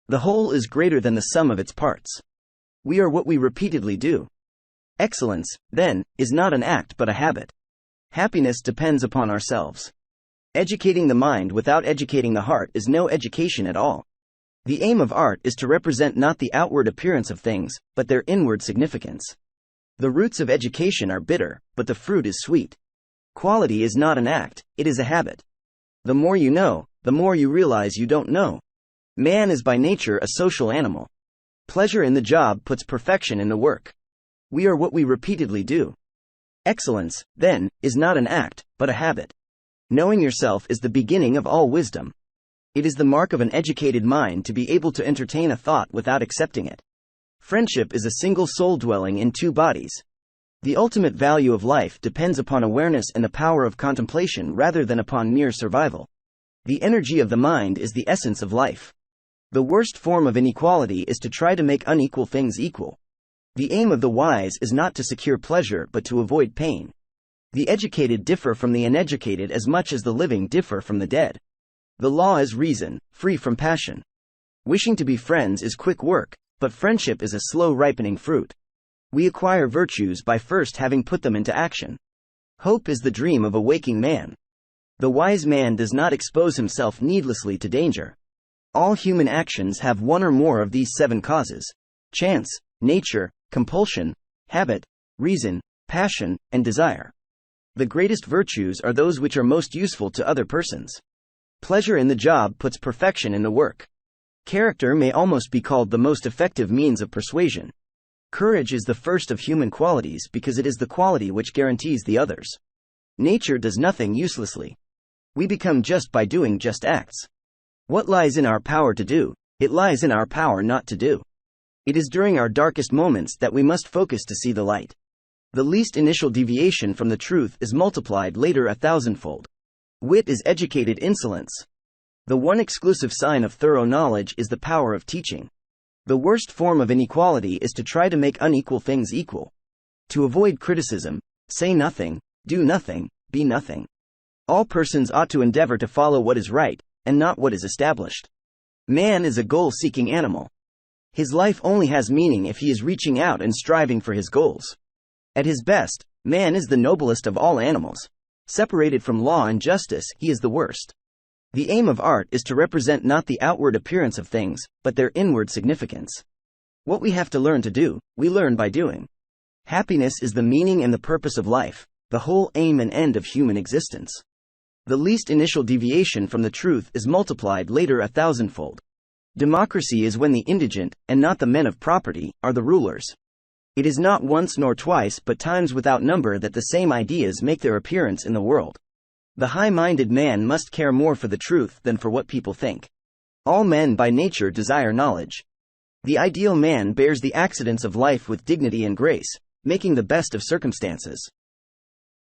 The whole is greater than the sum of its parts. We are what we repeatedly do. Excellence, then, is not an act but a habit. Happiness depends upon ourselves. Educating the mind without educating the heart is no education at all. The aim of art is to represent not the outward appearance of things, but their inward significance. The roots of education are bitter, but the fruit is sweet. Quality is not an act, it is a habit. The more you know, the more you realize you don't know. Man is by nature a social animal. Pleasure in the job puts perfection in the work. We are what we repeatedly do. Excellence, then, is not an act, but a habit. Knowing yourself is the beginning of all wisdom. It is the mark of an educated mind to be able to entertain a thought without accepting it. Friendship is a single soul dwelling in two bodies. The ultimate value of life depends upon awareness and the power of contemplation rather than upon mere survival. The energy of the mind is the essence of life. The worst form of inequality is to try to make unequal things equal. The aim of the wise is not to secure pleasure but to avoid pain. The educated differ from the uneducated as much as the living differ from the dead. The law is reason, free from passion. Wishing to be friends is quick work, but friendship is a slow ripening fruit. We acquire virtues by first having put them into action. Hope is the dream of a waking man. The wise man does not expose himself needlessly to danger. All human actions have one or more of these 7 causes: chance, nature, compulsion, habit, reason, passion, and desire. The greatest virtues are those which are most useful to other persons. Pleasure in the job puts perfection in the work. Character may almost be called the most effective means of persuasion. Courage is the first of human qualities because it is the quality which guarantees the others. Nature does nothing uselessly. We become just by doing just acts. What lies in our power to do? It lies in our power not to do. It is during our darkest moments that we must focus to see the light. The least initial deviation from the truth is multiplied later 1,000-fold. Wit is educated insolence. The one exclusive sign of thorough knowledge is the power of teaching. The worst form of inequality is to try to make unequal things equal. To avoid criticism, say nothing, do nothing, be nothing. All persons ought to endeavor to follow what is right, and not what is established. Man is a goal-seeking animal. His life only has meaning if he is reaching out and striving for his goals. At his best, man is the noblest of all animals. Separated from law and justice, he is the worst. The aim of art is to represent not the outward appearance of things, but their inward significance. What we have to learn to do, we learn by doing. Happiness is the meaning and the purpose of life, the whole aim and end of human existence. The least initial deviation from the truth is multiplied later 1,000-fold. Democracy is when the indigent, and not the men of property, are the rulers. It is not once nor twice but times without number that the same ideas make their appearance in the world. The high-minded man must care more for the truth than for what people think. All men by nature desire knowledge. The ideal man bears the accidents of life with dignity and grace, making the best of circumstances.